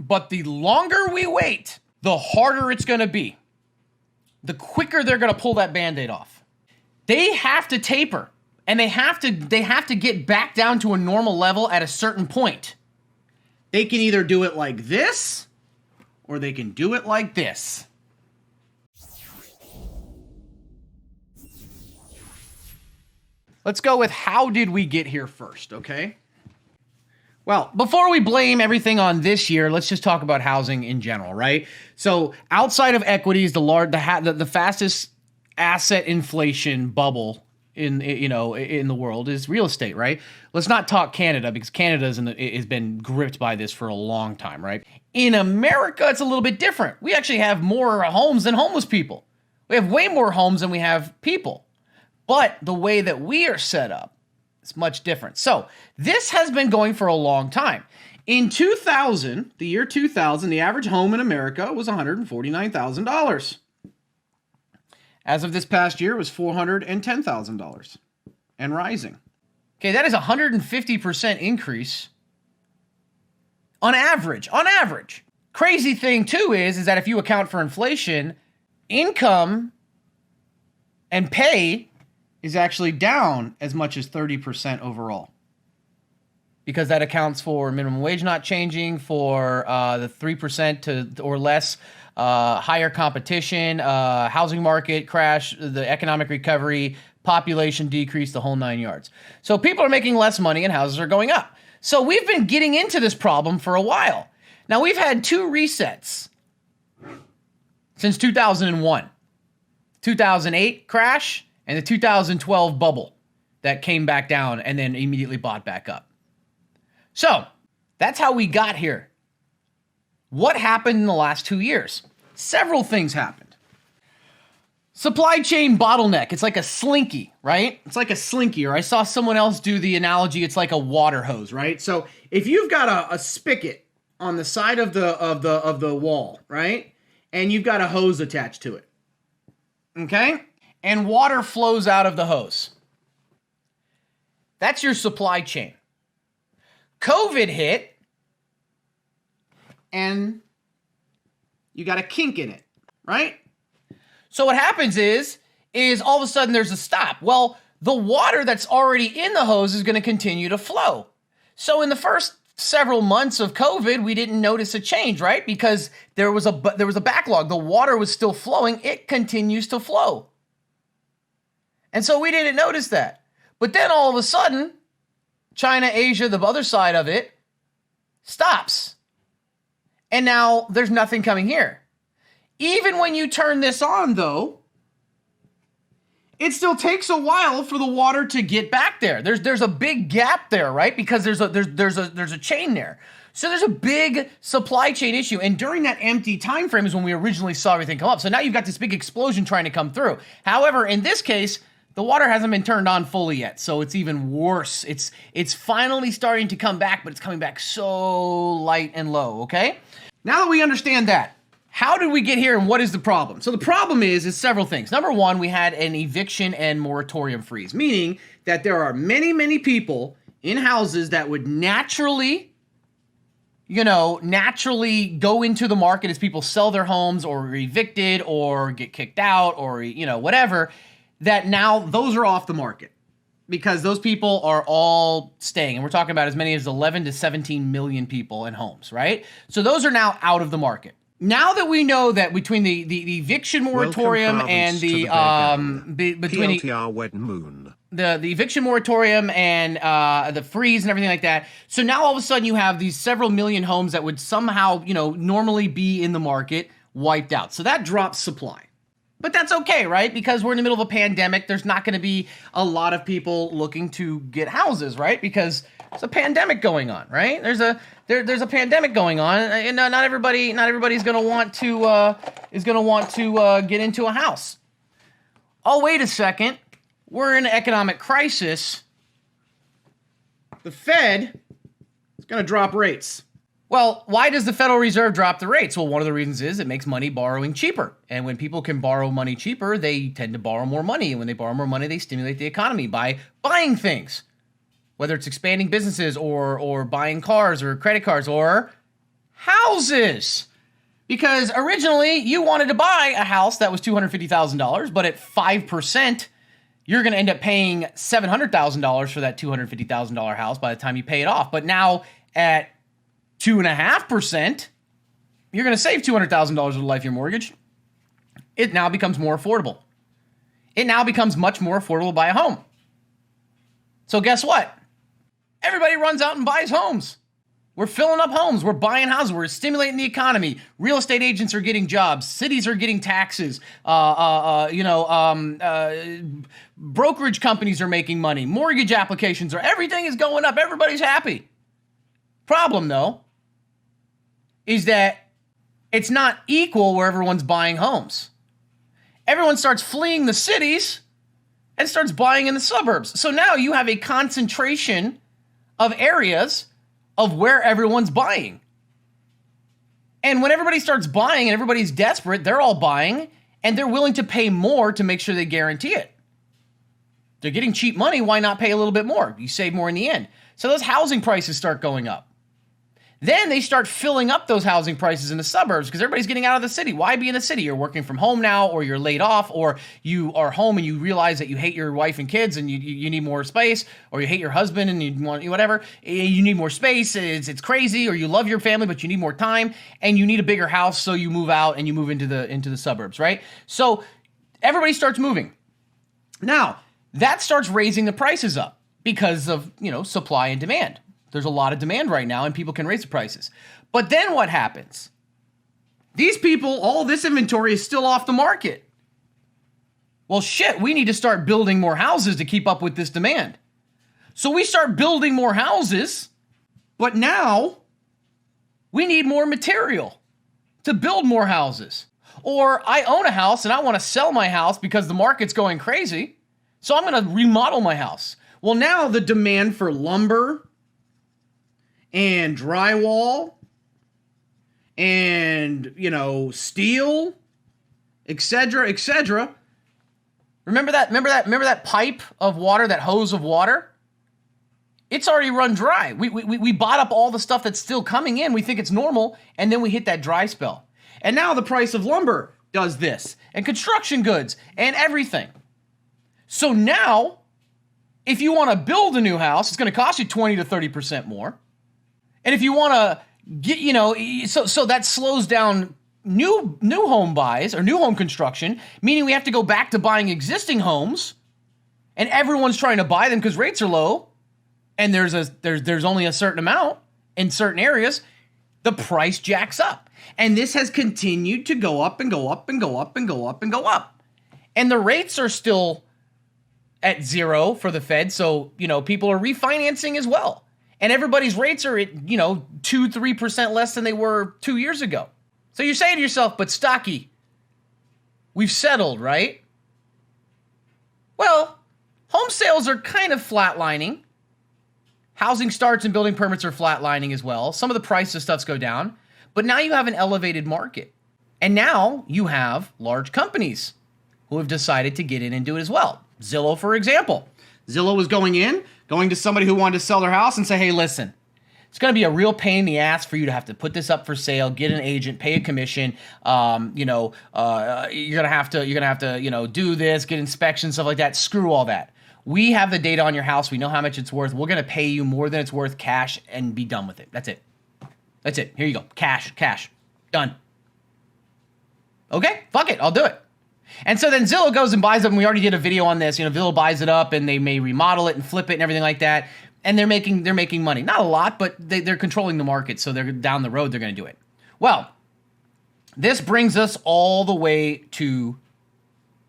But the longer we wait, the harder it's going to be. The quicker they're going to pull that Band-Aid off. They have to taper, and they have to get back down to a normal level at a certain point. They can either do it like this, or they can do it like this. Let's go with how did we get here first, okay? Well, before we blame everything on this year, let's just talk about housing in general, right? So outside of equities, the fastest asset inflation bubble in the world is real estate, right? Let's not talk Canada, because Canada has been gripped by this for a long time, right? In America, it's a little bit different. We actually have more homes than homeless people. We have way more homes than we have people. But the way that we are set up is much different. So this has been going for a long time. In 2000, the year 2000, the average home in America was $149,000. As of this past year, it was $410,000 and rising. Okay, that is a 150% increase on average. On average. Crazy thing too is that if you account for inflation, income and pay is actually down as much as 30% overall. Because that accounts for minimum wage not changing, for the 3% or less higher competition, housing market crash, the economic recovery, population decrease, the whole 9 yards. So people are making less money and houses are going up. So we've been getting into this problem for a while. Now we've had 2 resets since 2001. 2008 crash and the 2012 bubble that came back down and then immediately bought back up. So that's how we got here. What happened in the last 2 years? Several things happened. Supply chain bottleneck. It's like a slinky, right? It's like a slinky, or I saw someone else do the analogy. It's like a water hose, right? So if you've got a spigot on the side of the wall, right? And you've got a hose attached to it. Okay? And water flows out of the hose. That's your supply chain. COVID hit, and you got a kink in it, right? So what happens is all of a sudden there's a stop. Well, the water that's already in the hose is going to continue to flow. So in the first several months of COVID, we didn't notice a change, right? Because there was a backlog. The water was still flowing. It continues to flow. And so we didn't notice that. But then all of a sudden, China, Asia, the other side of it, stops. And now there's nothing coming here. Even when you turn this on, though, it still takes a while for the water to get back there. There's a big gap there, right? Because there's a chain there. So there's a big supply chain issue. And during that empty time frame is when we originally saw everything come up. So now you've got this big explosion trying to come through. However, in this case, the water hasn't been turned on fully yet, so it's even worse. It's finally starting to come back, but it's coming back so light and low, okay? Now that we understand that, how did we get here and what is the problem? So the problem is several things. Number one, we had an eviction and moratorium freeze, meaning that there are many, many people in houses that would naturally go into the market as people sell their homes or are evicted or get kicked out or, whatever, that now those are off the market because those people are all staying. And we're talking about as many as 11 to 17 million people in homes, right? So those are now out of the market. Now that we know that between the eviction moratorium and the eviction moratorium and the freeze and everything like that, so now all of a sudden you have these several million homes that would somehow, normally be in the market wiped out. So that drops supply. But that's okay, right? Because we're in the middle of a pandemic. There's not going to be a lot of people looking to get houses, right? Because there's a pandemic going on, right? There's a pandemic going on, and not everybody's going to want to get into a house. Oh, wait a second. We're in an economic crisis. The Fed is going to drop rates. Well, why does the Federal Reserve drop the rates? Well, one of the reasons is it makes money borrowing cheaper. And when people can borrow money cheaper, they tend to borrow more money. And when they borrow more money, they stimulate the economy by buying things, whether it's expanding businesses or buying cars or credit cards or houses. Because originally you wanted to buy a house that was $250,000, but at 5%, you're going to end up paying $700,000 for that $250,000 house by the time you pay it off. But now at 2.5%, you're going to save $200,000 of the life of your mortgage. It now becomes more affordable. It now becomes much more affordable to buy a home. So guess what? Everybody runs out and buys homes. We're filling up homes. We're buying houses. We're stimulating the economy. Real estate agents are getting jobs. Cities are getting taxes. Brokerage companies are making money. Mortgage applications everything is going up. Everybody's happy. Problem, though, is that it's not equal where everyone's buying homes. Everyone starts fleeing the cities and starts buying in the suburbs. So now you have a concentration of areas of where everyone's buying. And when everybody starts buying and everybody's desperate, they're all buying and they're willing to pay more to make sure they guarantee it. They're getting cheap money, why not pay a little bit more? You save more in the end. So those housing prices start going up. Then they start filling up those housing prices in the suburbs because everybody's getting out of the city. Why be in the city? You're working from home now, or you're laid off, or you are home and you realize that you hate your wife and kids and you need more space, or you hate your husband and you want whatever. You need more space. It's crazy, or you love your family but you need more time and you need a bigger house, so you move out and you move into the suburbs, right? So everybody starts moving. Now, that starts raising the prices up because of, supply and demand. There's a lot of demand right now and people can raise the prices. But then what happens? These people, all this inventory is still off the market. Well, shit, we need to start building more houses to keep up with this demand. So we start building more houses, but now we need more material to build more houses. Or I own a house and I want to sell my house because the market's going crazy, so I'm going to remodel my house. Well, now the demand for lumber and drywall and, steel, etc. Remember that pipe of water, that hose of water? It's already run dry. We bought up all the stuff that's still coming in. We think it's normal, and then we hit that dry spell. And now the price of lumber does this, and construction goods, and everything. So now, if you want to build a new house, it's going to cost you 20 to 30% more. And if you want to get, so that slows down new home buys or new home construction, meaning we have to go back to buying existing homes, and everyone's trying to buy them because rates are low, and there's only a certain amount in certain areas. The price jacks up, and this has continued to go up and go up and go up and go up and go up, and the rates are still at zero for the Fed, so people are refinancing as well. And everybody's rates are at, 2-3% less than they were 2 years ago. So you're saying to yourself, but Stocky, we've settled, right? Well, home sales are kind of flatlining. Housing starts and building permits are flatlining as well. Some of the price of stuff's go down. But now you have an elevated market. And now you have large companies who have decided to get in and do it as well. Zillow, for example. Zillow was going to somebody who wanted to sell their house and say, hey, listen, it's going to be a real pain in the ass for you to have to put this up for sale, get an agent, pay a commission. You're going to have to, do this, get inspections, stuff like that. Screw all that. We have the data on your house. We know how much it's worth. We're going to pay you more than it's worth, cash, and be done with it. That's it. Here you go. Cash. Done. Okay, fuck it. I'll do it. And so then Zillow goes and buys it, and we already did a video on this. Zillow buys it up, and they may remodel it and flip it and everything like that. And they're making money. Not a lot, but they're controlling the market, so they're down the road, they're going to do it. Well, this brings us all the way to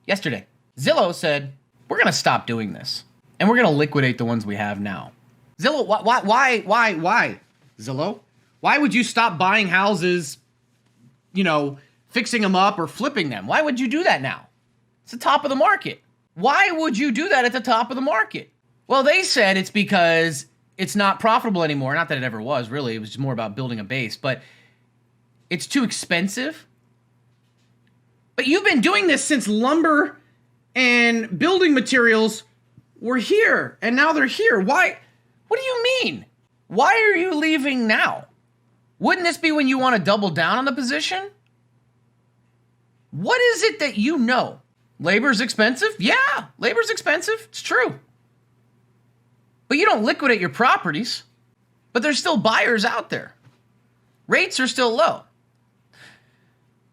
yesterday. Zillow said, we're going to stop doing this, and we're going to liquidate the ones we have now. Zillow, why? Zillow? Why would you stop buying houses, fixing them up or flipping them? Why would you do that now? It's the top of the market. Why would you do that at the top of the market? Well, they said it's because it's not profitable anymore. Not that it ever was, really. It was just more about building a base. But it's too expensive. But you've been doing this since lumber and building materials were here. And now they're here. Why? What do you mean? Why are you leaving now? Wouldn't this be when you want to double down on the position? What is it that you know? Labor's expensive? Yeah, labor's expensive. It's true. But you don't liquidate your properties. But there's still buyers out there. Rates are still low.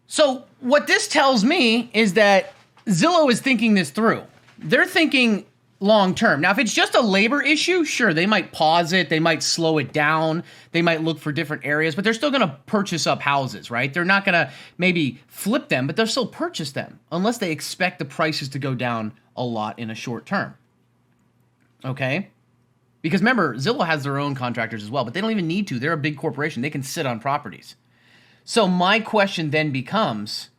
So what this tells me is that Zillow is thinking this through. They're thinking long term. Now, if it's just a labor issue, sure, they might pause it. They might slow it down. They might look for different areas, but they're still going to purchase up houses, right? They're not going to maybe flip them, but they'll still purchase them unless they expect the prices to go down a lot in a short term. Okay? Because remember, Zillow has their own contractors as well, but they don't even need to. They're a big corporation. They can sit on properties. So my question then becomes,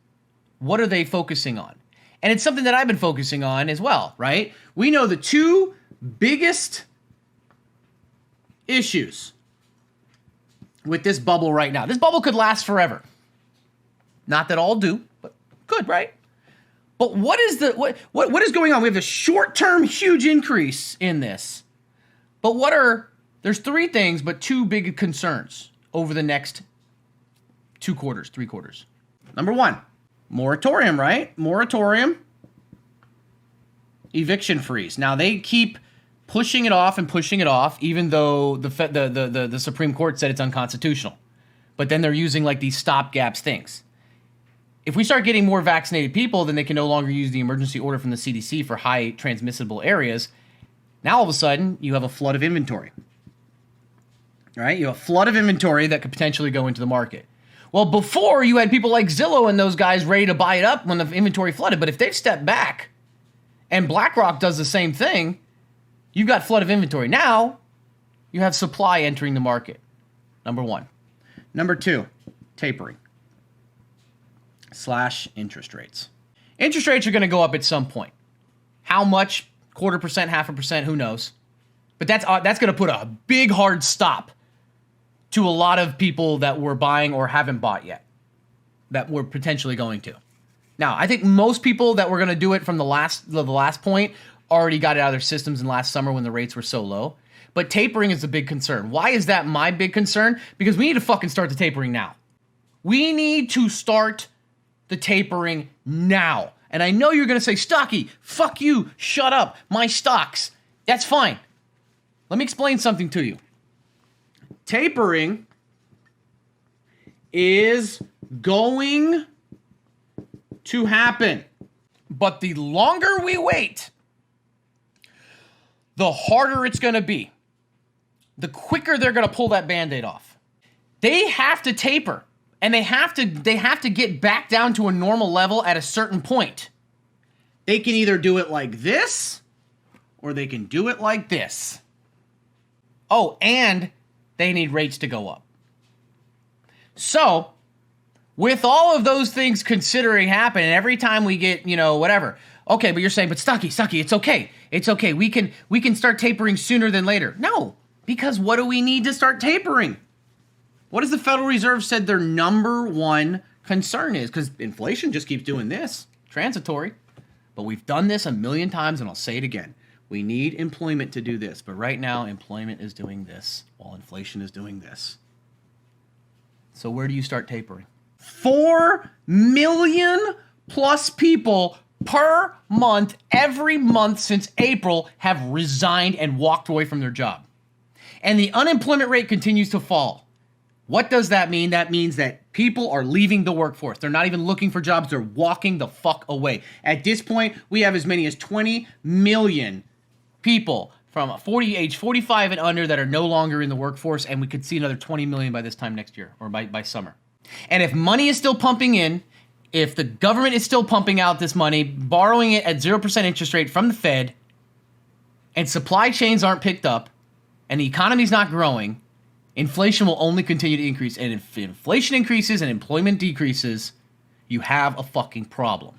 what are they focusing on? And it's something that I've been focusing on as well, right? We know the two biggest issues with this bubble right now. This bubble could last forever. Not that all do, but could, right? But what is what is going on? We have a short-term huge increase in this. But there's three things, but two big concerns over the next 2 quarters, 3 quarters. Number one, moratorium, right? Moratorium, eviction freeze. Now they keep pushing it off, even though the Supreme Court said it's unconstitutional. But then they're using like these stopgaps things. If we start getting more vaccinated people, then they can no longer use the emergency order from the CDC for high transmissible areas. Now all of a sudden you have a flood of inventory. Right? You have a flood of inventory that could potentially go into the market. Well, before you had people like Zillow and those guys ready to buy it up when the inventory flooded. But if they've stepped back and BlackRock does the same thing, you've got flood of inventory. Now you have supply entering the market. Number one. Number two, tapering / interest rates. Interest rates are going to go up at some point. How much? 0.25%, 0.5%, who knows? But that's going to put a big hard stop to a lot of people that were buying or haven't bought yet, that we're potentially going to. Now, I think most people that were going to do it from the last point already got it out of their systems in last summer when the rates were so low. But tapering is a big concern. Why is that my big concern? Because we need to fucking start the tapering now. We need to start the tapering now. And I know you're going to say, Stocky, fuck you, shut up, my stocks. That's fine. Let me explain something to you. Tapering is going to happen. But the longer we wait, the harder it's going to be. The quicker they're going to pull that Band-Aid off. They have to taper, and they have to get back down to a normal level at a certain point. They can either do it like this, or they can do it like this. Oh, and they need rates to go up. So, with all of those things considering happen, and every time we get, whatever. Okay, but you're saying, but Stocky, it's okay. It's okay. We can start tapering sooner than later. No, because what do we need to start tapering? What has the Federal Reserve said their number one concern is? Because inflation just keeps doing this. Transitory. But we've done this a million times, and I'll say it again. We need employment to do this. But right now, employment is doing this while inflation is doing this. So where do you start tapering? 4 million plus people per month, every month since April, have resigned and walked away from their job. And the unemployment rate continues to fall. What does that mean? That means that people are leaving the workforce. They're not even looking for jobs. They're walking the fuck away. At this point, we have as many as 20 million people from age 45 and under that are no longer in the workforce, and we could see another 20 million by this time next year, or by summer. And if money is still pumping in, if the government is still pumping out this money, borrowing it at 0% interest rate from the Fed, and supply chains aren't picked up, and the economy's not growing, inflation will only continue to increase. And if inflation increases and employment decreases, you have a fucking problem.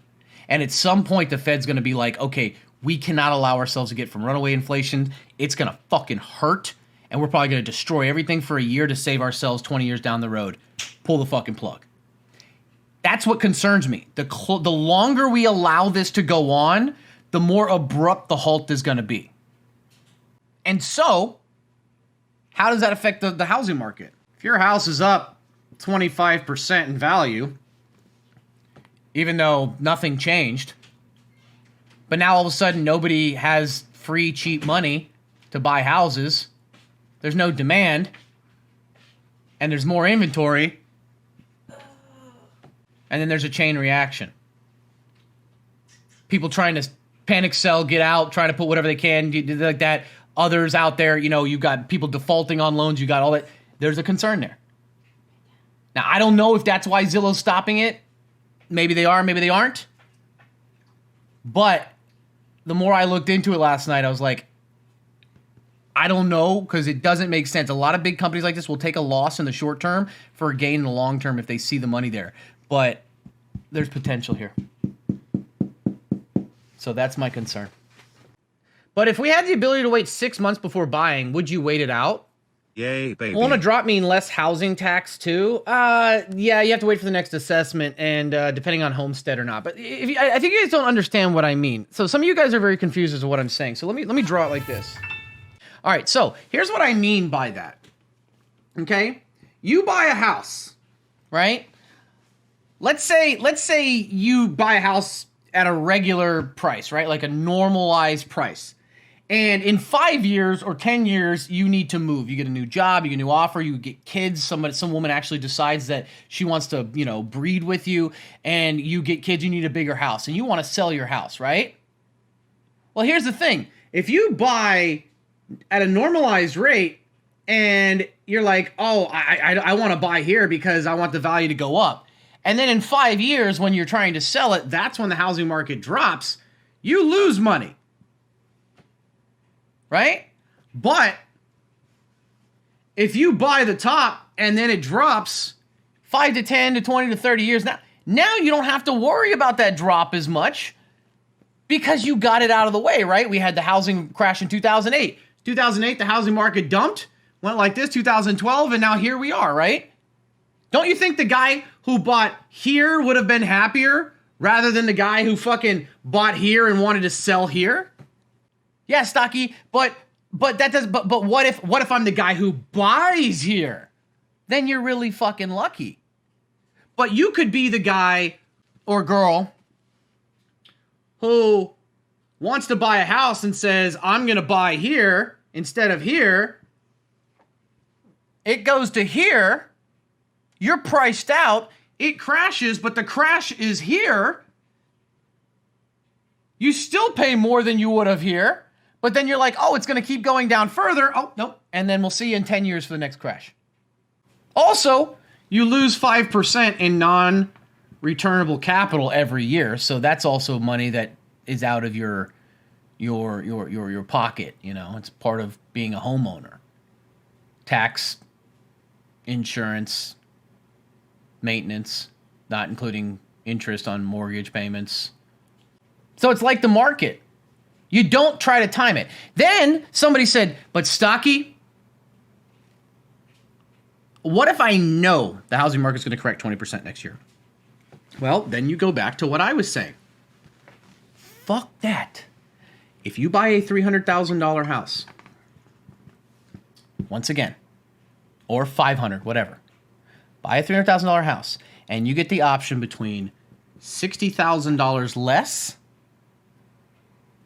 And at some point, the Fed's going to be like, okay, we cannot allow ourselves to get from runaway inflation. It's going to fucking hurt. And we're probably going to destroy everything for a year to save ourselves 20 years down the road. Pull the fucking plug. That's what concerns me. The longer we allow this to go on, the more abrupt the halt is going to be. And so, how does that affect the housing market? If your house is up 25% in value, even though nothing changed. But now all of a sudden nobody has free, cheap money to buy houses. There's no demand. And there's more inventory. And then there's a chain reaction. People trying to panic sell, get out, trying to put whatever they can, like that. Others out there, you know, you got people defaulting on loans, you got all that. There's a concern there. Now, I don't know if that's why Zillow's stopping it. Maybe they are, maybe they aren't. But the more I looked into it last night, I was like, I don't know, because it doesn't make sense. A lot of big companies like this will take a loss in the short term for a gain in the long term if they see the money there. But there's potential here. So that's my concern. But if we had the ability to wait 6 months before buying, would you wait it out? Yay, baby. Want to drop mean less housing tax too? Yeah, you have to wait for the next assessment and depending on homestead or not. But I think you guys don't understand what I mean. So some of you guys are very confused as to what I'm saying. So let me draw it like this. All right, so here's what I mean by that. Okay? You buy a house, right? Let's say you buy a house at a regular price, right? Like a normalized price. And in 5 years or 10 years, you need to move. You get a new job, you get a new offer, you get kids. Some woman actually decides that she wants to, you know, breed with you, and you get kids, you need a bigger house, and you want to sell your house, right? Well, here's the thing. If you buy at a normalized rate and you're like, oh, I want to buy here because I want the value to go up. And then in 5 years, when you're trying to sell it, that's when the housing market drops. You lose money. Right? But if you buy the top and then it drops 5 to 10 to 20 to 30 years, now you don't have to worry about that drop as much because you got it out of the way, right? We had the housing crash in 2008. 2008, the housing market dumped, went like this, 2012, and now here we are, right? Don't you think the guy who bought here would have been happier rather than the guy who fucking bought here and wanted to sell here? Yeah, Stocky, but what if I'm the guy who buys here? Then you're really fucking lucky. But you could be the guy or girl who wants to buy a house and says, I'm going to buy here instead of here. It goes to here. You're priced out. It crashes, but the crash is here. You still pay more than you would have here. But then you're like, oh, it's going to keep going down further. Oh, nope. And then we'll see you in 10 years for the next crash. Also, you lose 5% in non-returnable capital every year. So that's also money that is out of your pocket. You know, it's part of being a homeowner. Tax, insurance, maintenance, not including interest on mortgage payments. So it's like the market. You don't try to time it. Then somebody said, but Stocky, what if I know the housing market's going to correct 20% next year? Well, then you go back to what I was saying. Fuck that. If you buy a $300,000 house, once again, or $500,000, whatever, buy a $300,000 house, and you get the option between $60,000 less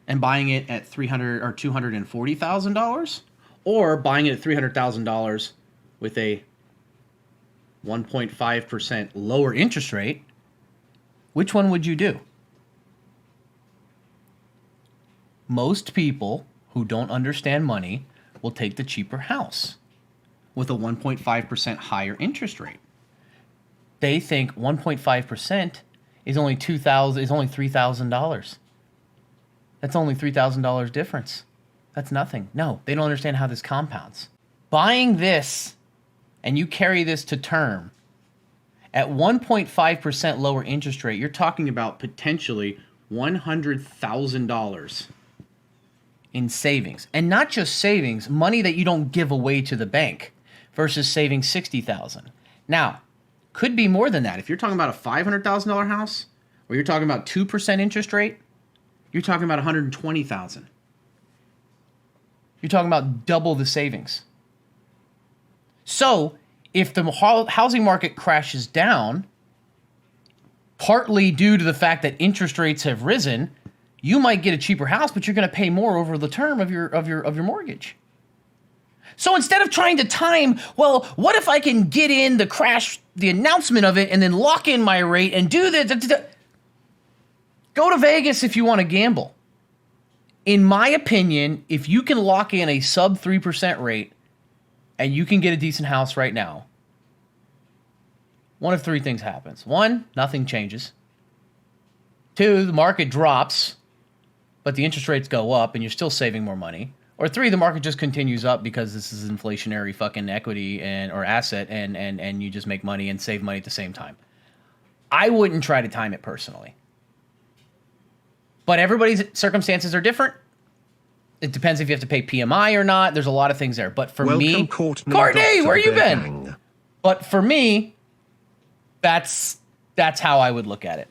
and buying it at $300,000 or $240,000, or buying it at $300,000 with a 1.5% lower interest rate, which one would you do? Most people who don't understand money will take the cheaper house with a 1.5% higher interest rate. They think 1.5% is only $3,000. That's only $3,000 difference. That's nothing. No, they don't understand how this compounds. Buying this and you carry this to term at 1.5% lower interest rate, you're talking about potentially $100,000 in savings. And not just savings, money that you don't give away to the bank versus saving $60,000. Now, could be more than that. If you're talking about a $500,000 house or you're talking about 2% interest rate, you're talking about $120,000. You're talking about double the savings. So, if the housing market crashes down, partly due to the fact that interest rates have risen, you might get a cheaper house, but you're going to pay more over the term of your mortgage. So instead of trying to time, well, what if I can get in the crash, the announcement of it, and then lock in my rate and do the go to Vegas if you want to gamble. In my opinion, if you can lock in a sub 3% rate and you can get a decent house right now, one of three things happens. One, nothing changes. Two, the market drops, but the interest rates go up and you're still saving more money. Or three, the market just continues up because this is inflationary fucking equity or asset and you just make money and save money at the same time. I wouldn't try to time it personally. But everybody's circumstances are different. It depends if you have to pay PMI or not. There's a lot of things there. But for me, Courtney, where you been? But for me, that's how I would look at it.